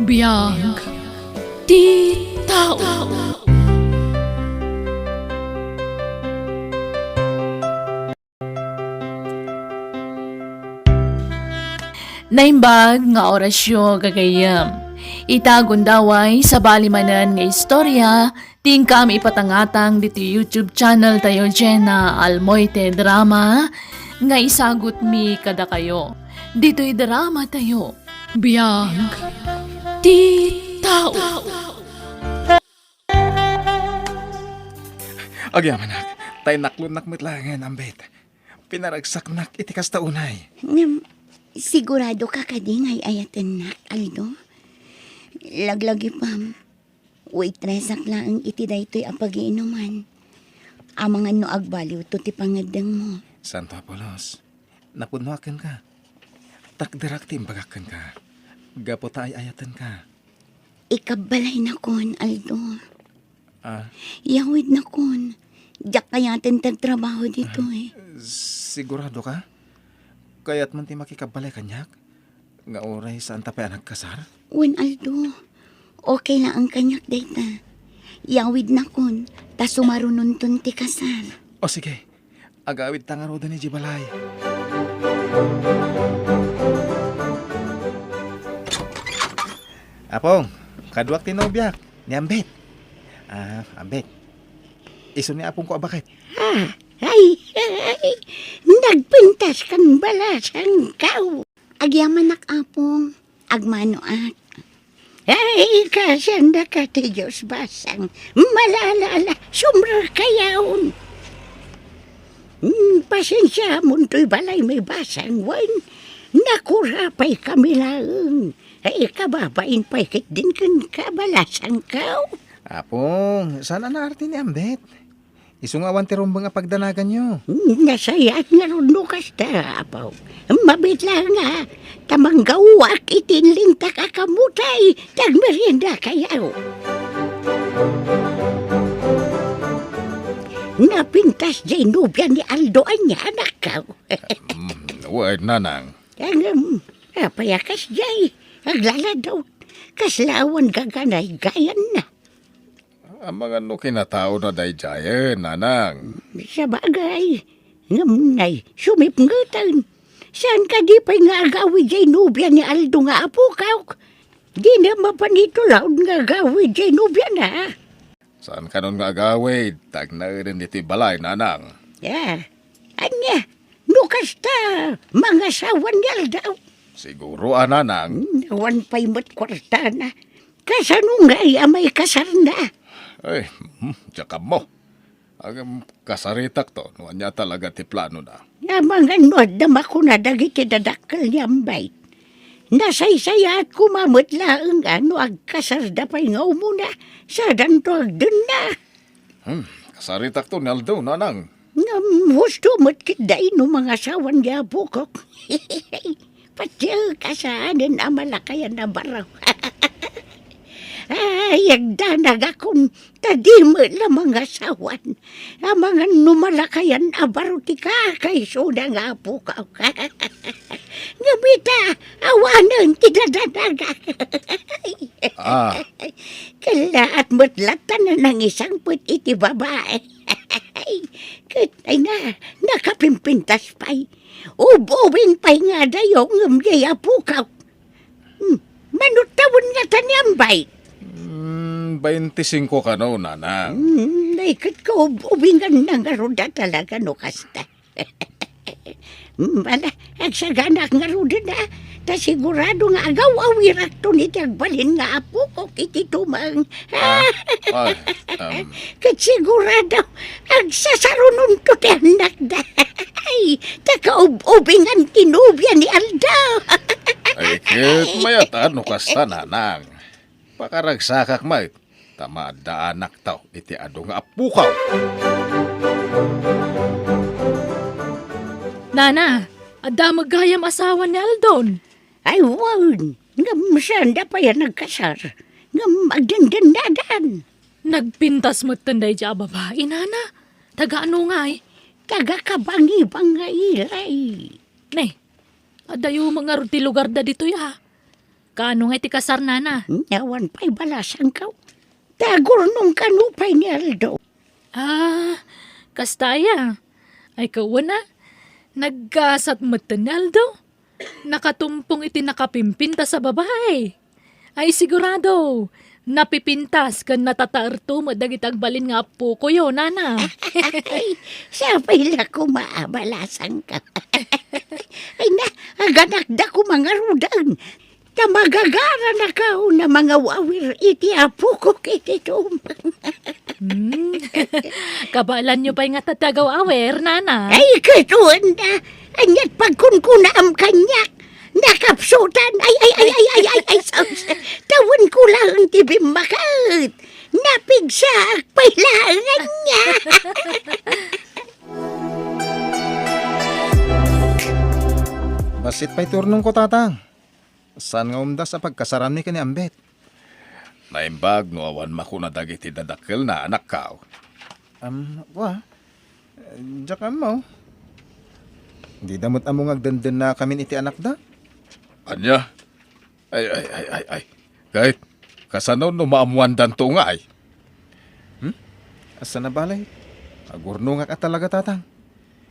Biyag di tao. Naimbag nga orasyon gagayam. Itagon daway sa balimanan nga istorya, ting kami ipatangatang dito YouTube channel tayo Jenna Almoite Drama, nga isagot mi kada kayo. Dito'y drama tayo. Biyag di tao. Agyamanak, tay naklunnak mitlangan ambet. Pinaragsaknak itikas taunay. Sigurado ka kadingay ayatan na, Aldo? Laglagi pam. Waitress lang iti daytoy ang pag-iinuman. Amang ano agbaliw to ti pangadang mo. Santo Apolos, napunwakan ka. Takdirak timbagakan ka. Gapo tayo ayatan ka. Ikabalay na kon, Aldo. Ah, Yawid na kon. Diyak kayatin tagtrabaho dito eh. sigurado ka? Kaya't man ti makikabalay kanyak? Nga oray saan tapay nagkasar? Wen, Aldo. Okay na ang kanyak dayta. Yawid na kon. Ta sumarunon ton ti kasal. O sige, agawid tangaroda ni Jibalay. Apong, kaduak tinobyak, ni Ambet. Ambet. Iso ni apong ko abakit. Ay, nagpintas kan balasang kau. Agyaman apong, agmano at. Ay, kasanda ka ti Diyos basang, malalala, sumra kayaon. Pasensya mo to'y balay may basang wan. Nakurapay kami lang. Ay, kababain pa ikit din kan kabalasang kau. Apong, sana na arte ni Ambet. Isungawan ti rumbang nga pagdanagan nyo. Nasayat nga ron lukas ta, apaw. Mabit lang nga. Tamang gawak itinling takakamutay. Tagmerienda kayaw. Napintas jay nubya ni Aldo anya anak ka. Word nanang. Ang payakas jay. Aglala daw. Kaslawan gaganay gayan na. Ang mga no kinatao na day jayan, nanang. Sa bagay, ngamunay, sumipngutan. Saan ka di pa'y nga agawid jay nubya ni Aldo nga apukaw? Di na mapanito laon nga agawid jay nubya na. Saan ka nun nga agawid? Tag na rin iti balay, nanang. Ya, anya, nukas ta, mga sawan niyal daw. Siguro, nanang. Nawan pa'y matkwarta na. Kasano nga may kasar na. Ay, tsaka mo. Ang kasaritak to, nuwan niya talaga ti plano na. Mga nuad na ko na dagiti dadakal niyang bait. Nasaysaya at kumamot laang ano agkasar da pa'y nga umuna. Sa danto agdun na. Kasaritak to, Naldo, nanang. Gusto mo't kiday no mga sawan niya bukok. Pati kasaanin ang malakayan na baraw. Ay, agdanag akong tadimo la mga sawan. Ang mga numalakayan abaro ti kakay suda nga po ka. Ngabita, awanan ti dadanagak. Kalaat mo't latan na ng isang put iti babae. Katay na, nakapimpintas pa'y. Ubowin pa'y nga dayo ngamyaya po ka. Manutawon nga tanyambay. 25 ka no, nanang. Naikat ko, ubingan na nga ruda talaga no kasta. Bala, agsaganak nga ruda na. Ta sigurado nga agaw awirak to ni tagbalin nga apo ko kiti tumang. Kat sigurado, agsasarunon to ti anak da. Ay, takaubingan tinubya ni Alda. Ay, kit mayatan no kasta, nanang. Pakaragsakak may, tamadaanak tao, iti ado nga apukaw. Nana, ada magayam asawa ni Aldon. Ay, wawon. Ngam sanda pa yan nagkasar. Ngam magdandandadan. Nagpintas mo tanday dya babae, Nana. Taga ano nga eh? Taga kabangi-bangay ilay. Ne, adayo mga ruti lugar da dito ya. Kano nga iti kasar nana? Nawan pa'y balasang ka. Tagor nung kanupay ni Aldo. Ah, kastaya. Ay kawan na. Nagkasat matanaldo. Nakatumpong iti nakapimpinta sa babae. Ay sigurado. Napipintas kan natataarto mo dagitagbalin nga apo ko yun, nana. Ay, siya pa'y lako maabalasang ka. Ay na, aganakda ko mga rudang. Tamagagara na kao na mga wawir iti apo ko kiti tumpang. Kabalan nyo pa nga tatagaw awer, nana. Ay, katuan na. Anyat pagkunkunaam kanyak. Nakapsutan. Ay, tawan ko lang ang tibimbakat. Napigsak, pailangan niya. Basit pa'y turnong ko, tatang. Saan nga umda sa pagkasaran ni kani Ambet? Naimbag no awan makuna dagiti dadakkel na anak kao. Diyan mo. Di damot among agdandan na kami iti anak da? Anya? Ay. Kahit, kasano no maamuan danto nga ay? Asa na balay? Agurnungak at talaga, tatang.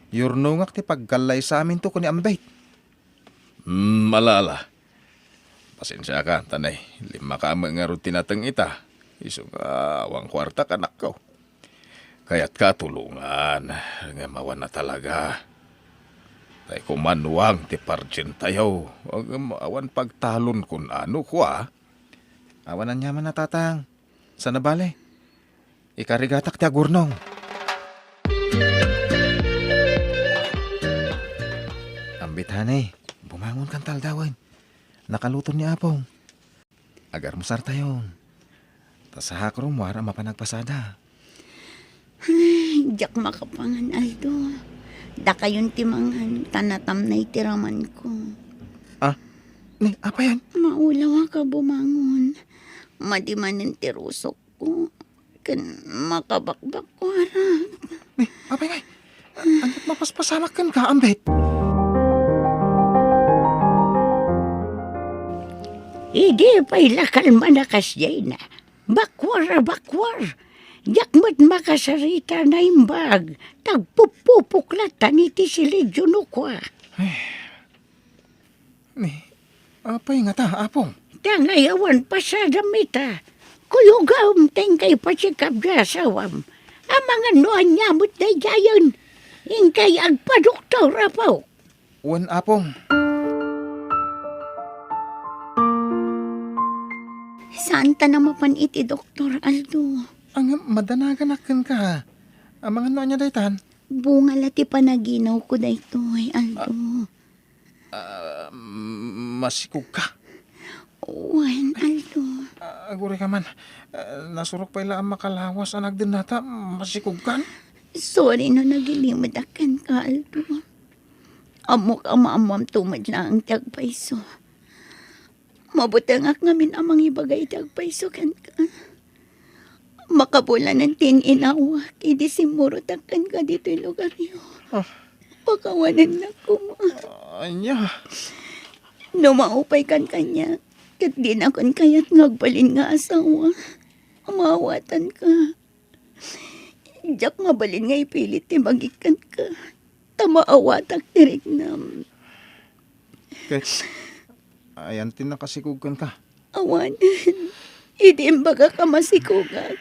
Yurnungak ti pagkalay sa amin to kuni Ambet. Malala. Pasensya ka, tanay. 5 ka nga rutinatang ita. Iso nga awang kwarta kanak ko. Kaya't katulungan. Nga mawan na talaga. Tay kumanuang ti parjen tayo. Huwag awan pagtalon kun ano ko Awanan nyaman na, tatang. Sana bale? Ikarigatak ti agurnong. Ambit, hanay. Bumangon kang taldawan. Nakaluton ni Apong. Agar musar tayo. Tas hakrom wara mapanagpasada. Diyak makapangan, Aldo. Da kayon timangan, tanatam na itiraman ko. Ni, apa yan? Maulawa ka bumangon. Madimanin tirusok ko. Kan makabakbak ko harap. Ni, apa yan? Angat mapaspasamak kan ka, Ambet? Idi pa'y lakal manakas jay na. Bakwar. Yakmat makasarita na imbag. Tagpupupuklatan iti silidyo no kwa. Ni, apa yung nga ta, Apong? Tangayawan pa sa damita. Kuyugam tengkay pasikap dasawam. Ang mga noan nyamot na jayon. Ingkay agpadoktor apaw. Wan, Apong. Saan ta namapan iti Doktor Aldo? Ang madanagan akin ka. Ang mga noon niya daytan. Bunga lati panaginaw ko dayto ay Aldo. Masikog ka. Wan, Aldo. Aguri ka man. Nasurok pa ila ang makalawas ang nagdinata. Masikog kan. Sorry no nagilimod akan ka, Aldo. Amok amam tumad na ang tagpaiso. Mabutang ak ngamin amang ibagay tagpaiso kan ka. Makabula ng tininawa, idisimuro takkan ka dito'y lugar niyo. Pakawanan na ko mo. Anya. Numaupay kan kanya, kat di na kon kaya't ngagbalin nga asawa. Amawatan ka. Diyak nga balin nga ipilit ti magikan ka. Tamaawatak tirik nam. Kaya, ayan tinakasikugan ka. Awan, hindi imbaga ka masikugat.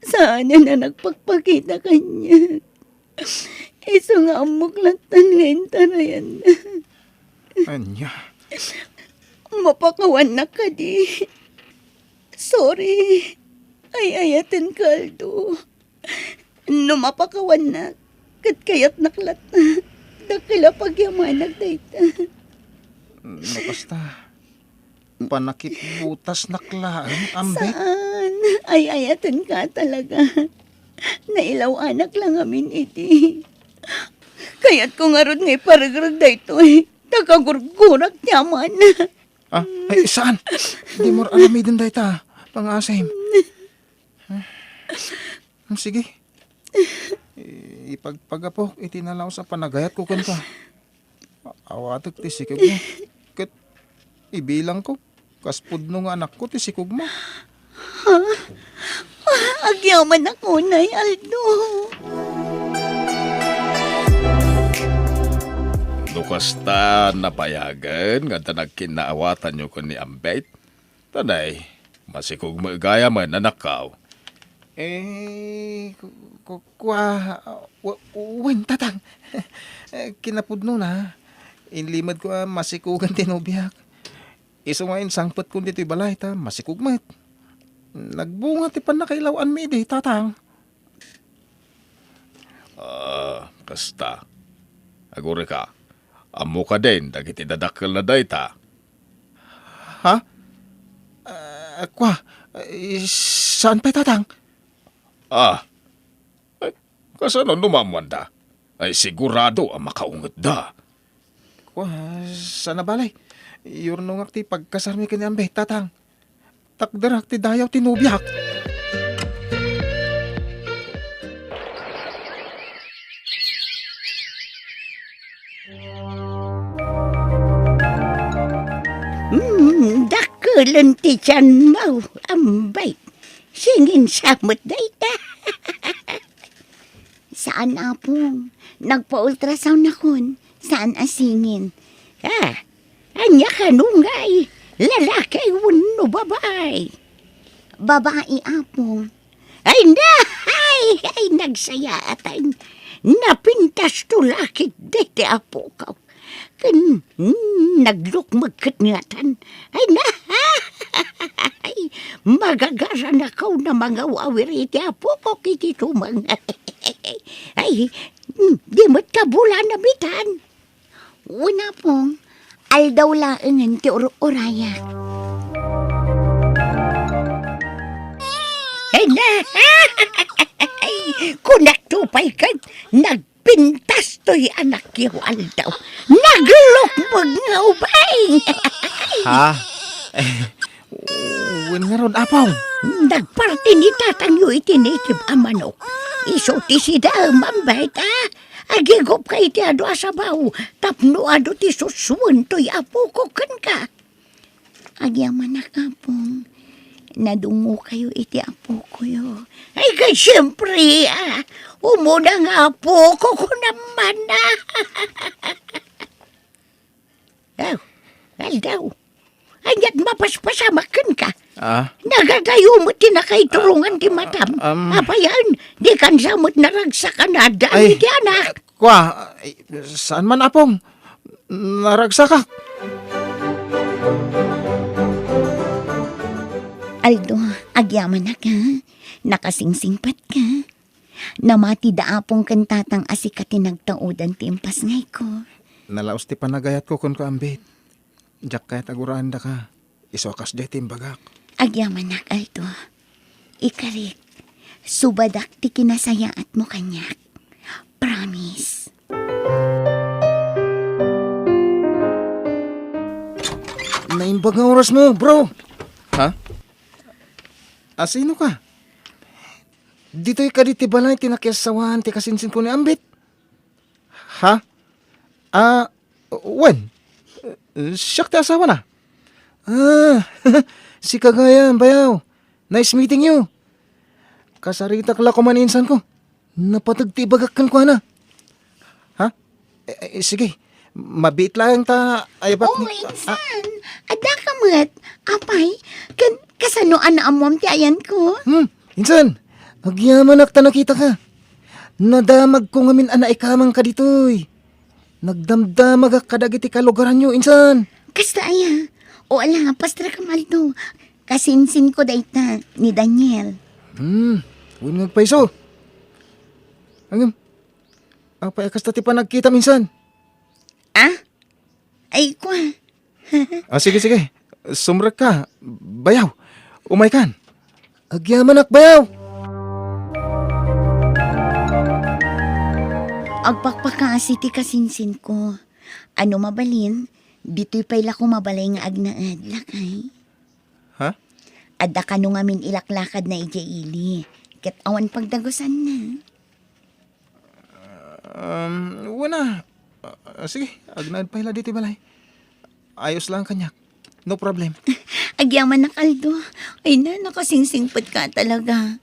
Saan na nagpagpakita kanya? Iso nga amuklatan ngayon tarayan na. Anya. Mapakawan na ka di. Sorry. Ay ayatin kaldo. No mapakawan na. Kat kaya't naklat na. Dakila pagyamanag dayta. Nakasta. Panakip butas naklaan, Ambet. Saan? Ay ayatin ka talaga. Nailaw anak lang amin iti. Kaya't kung arod ngay paragrag dayto eh. Nakagurgurak niyaman. Ay, saan? Hindi mo alamidin dayta. Pang-asim. Sige. Ipagpagapok, itinalaw sa panagayat ko kan ka. Awatak ti sikag mo. Kat, ibilang ko. Kaspudno nga anak ko, tisikog mo. Agyaman ako, Nay Aldo. Nukasta napayagan, nga nagkinaawatan nyo ko ni Ambet. Tanay, masikog mo gaya man anak kao. Wen, tatang. Kinapudno na. Inlimad ko masikugan tinubyak. Isumain sangpot ko dito'y balay ta, masikugmat. Nagbunga ti pan nakailawan mi di, tatang. Kasta. Agure ka. Amo ka din, dagiti dadakkel na dayta. Ha? Saan pa tatang? Ay, kasano numamuan da? Ay sigurado ang makaungot da. Sana balay. Yurnong ti pagkasarmi kanyambe, tatang. Takdarak ti dayaw tinubyak. Dakulan ti tiyan mo, Ambay. Singin samot dayta. Saan apong? Nagpa-ultrasound akon. Saan asingin? Anya kanungay. Lalaki wano babae. Babae apong. Ay nagsaya atan. Napintas to lakit dete apo ka. Naglok magkatngatan. Magagara na kaw na mga wawiriti apo ko kikitumang. Di mo't kabula na bitan. Una pong, aldaw laangan ti oraya. Kunak tupay ka, nagpintas to'y anak yung aldaw. Naglok magngawbay. Ha? Wen nga ron, apaw. Nagparti ni tatang yu itinitib amanok. Iso ti sida mambay ta. Agigop ka iti ado asabaw. Tapno ado ti susuan to'y apo ko kan ka. Agyaman na kapong. Nadungo kayo iti apo ko yo. Ay kay siyempre umuna nga apo ko naman Aldaw. Anyat mapaspasamakan ka. Nagadayo mo tinakaiturungan ti matam. Apayan, di kan samot naragsa ka na dami ti anak. Saan man apong? Naragsa ka. Aldo, agyaman na ka. Nakasingsingpat ka. Namati daapong kantatang asika tinagtaudan ti impas ngay ko. Nalaos ti panagayat ko kun ko ambit. Jak kahit aguraan da ka. Isokas di timbagak. Agyaman na, Aldo. Ikarit, subadak ti kinasayaat mo kanyak. Promise. Naimbag nga oras mo, bro. Ha? Sino ka? Dito'y kaditi balay tinakyasawan ti kasinsin ko ni Ambit. Ha? When? Siyak ti asawa na. Si Kagayan, bayaw. Nice meeting you. Kasaritak la kumaninsan ko. Napatagtibagakan ko na. Ha? Sige. Mabit lang ta. Insan. Ada ka mat. Apay, kasanoan na amom ti ayan ko. Insan. Agyaman akta nakita ka. Nadamag ko ngamin ikamang ka ditoy. Nagdamdamag ak kadagiti kalugaran nyo, insan. Kasta aya. O ala, pastra kamaldo. Kasinsin ko dayta ni Daniel. Huwag nagpaiso. Hanggang. Apay kasta ti pa nagkita minsan. Ay kwa. Sige. Sumrag ka. Bayaw. Umay kan. Agyaman ak bayaw. Agpakpakaasi ti kasinsin ko. Ano mabalin, dito'y payla ko mabalay nga agnaad. Lakay. Ha? Adda ka nung amin ilaklakad na ijaili. Kat awan pagdagusan na. Wala. Sige, agnaad payla dito balay. Ayos lang kanyak. No problem. Agyaman na Aldo. Ay na, nakasingsingpot ka talaga.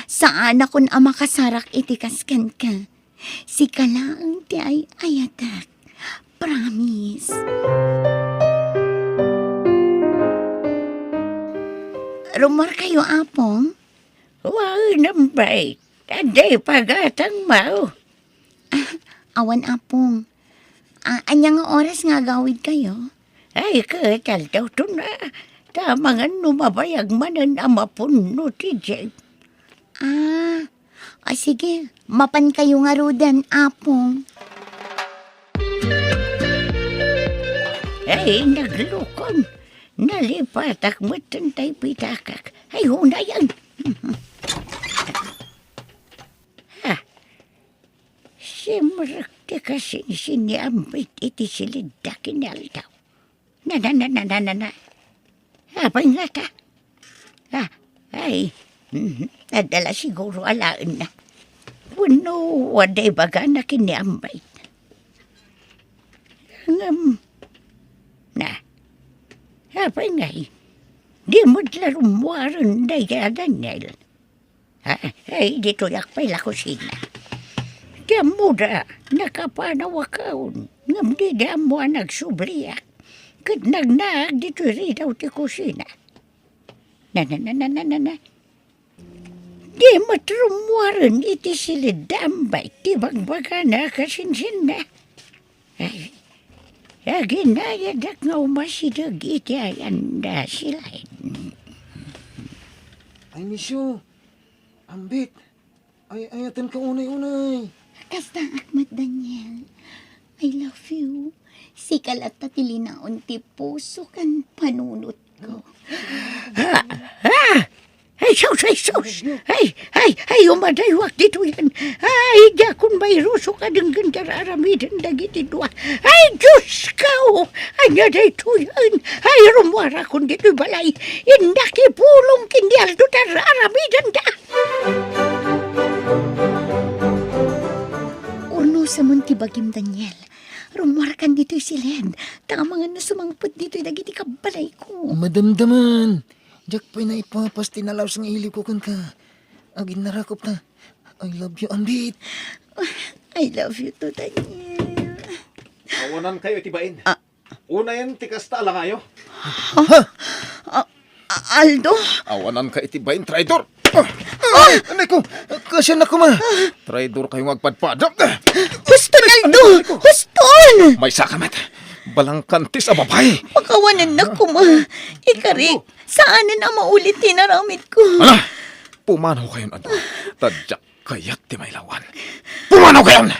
Saan akong ama kasarak itikaskan ka. Si kalaang ti ay ayatak. Promise. Rumor kayo, apong? Wow, nambay. Aday pagatang mau. Awan, apong. Anyang oras nga gawid kayo? Ay, katal daw to na. Tamangan numabayag manan amapun no ti Jay. Sige. Mapan kayo nga rudan, apong. Ay, naglukon. Nalipatak mo tantay pitakak. Ay, hunayan. Ha. Simrak ti kasi siniambit iti silidakin aldaw. Na. Abay nga ta. Ay. Nadala siguro alaan na. Puno, waday baga na kiniambay. Na. Abay nga di mo larumwaran na Daniel. Ay, dito yak pa'y la kusina. Diyan mo da, nakapanawakaon. Ngam di diyan mo nagsubliyak. Kat nagnaag dito rin daw ti kusina. Na. Di matrumwaran iti silidambay. Di bagbaga na kasinsin na. Ay, ginayadak nga umasidag iti ayanda sila. Ay, misyo. Ambit. Ay, ayatan ka unay-unay. Kasta Ahmad Daniel. I love you. Si kalata tilinaon ti puso kan panunot ko. Ay, sus! Ay, umadaywak dito yan. Ay, jakon may ruso ka ng gandararamidan dagiti dua. Ay, Diyos ka! Anya dito yan. Ay, rumwara kung dito'y balay. Indaki pulong kindi aldo dararamidan da. Uno sa munti bagim Daniel. Rumwara kan dito'y silen. Tama nga na sumangpot dito'y dagiti kabalay ko. Madamdaman. Diyak pa'y na ipapas tinalaw sang ilip ko kan ka. Agin narakop na. I love you, Ambit. I love you too, Daniel. Awanan kayo itibain. Una yan, tikas ta lang ayo. Aldo? Awanan ka itibain, traidor. Anay ko, kasya na ko ma. Traidor kayong magpadpadam. Huston, Aldo! Huston! May sakamat. Balangkantis a babae. Pakawanan na ko, ma. Ikarik, saan na maulit tinaramit ko? Ano? Pumanaw kayon, ano? Tadyak kayat ti may lawan. Pumanaw kayon!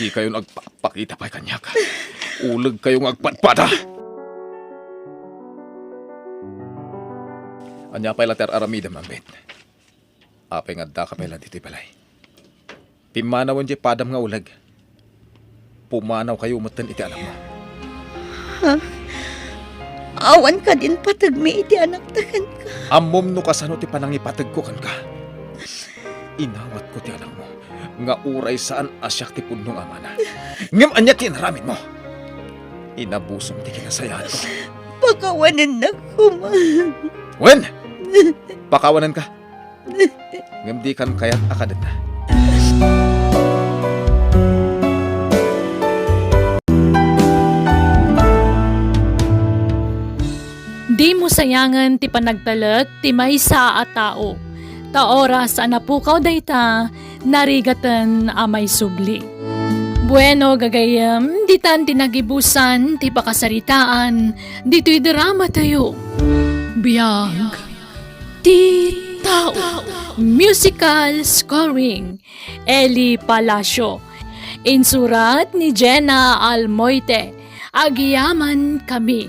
Di kayo nagpakita pa'y kanyak. Ulag kayong agpadpada. Anya pa'y later aramida, mambit. Apay nga da kapela dito'y balay. Pimanawan di padam nga ulag. Pumanaw kayo umatan iti anak mo. Awan ka din patag may iti anak takan ka. Amom no kasano ti panangipatag ko kan ka. Inawat ko ti anak mo. Nga uray saan asyak ti punong amana. Ngam anya ti naramid mo. Inabusong ti kinasayaan ko. Pakawanan na ko, ma. Wen! Pakawanan ka. Ngam di kan kayat akadet na. Di mo sayangan ti panagtalag ti maysa a tao. Ta oras a napukaw dayta, narigatan a may subli. Bueno, gagayam, ditan tinagibusan, ti pakasaritaan, dito'y drama tayo. Biyag, ti tao. Musical scoring, Eli Palacio. Insurat ni Jenna Almoite. Agiyaman kami.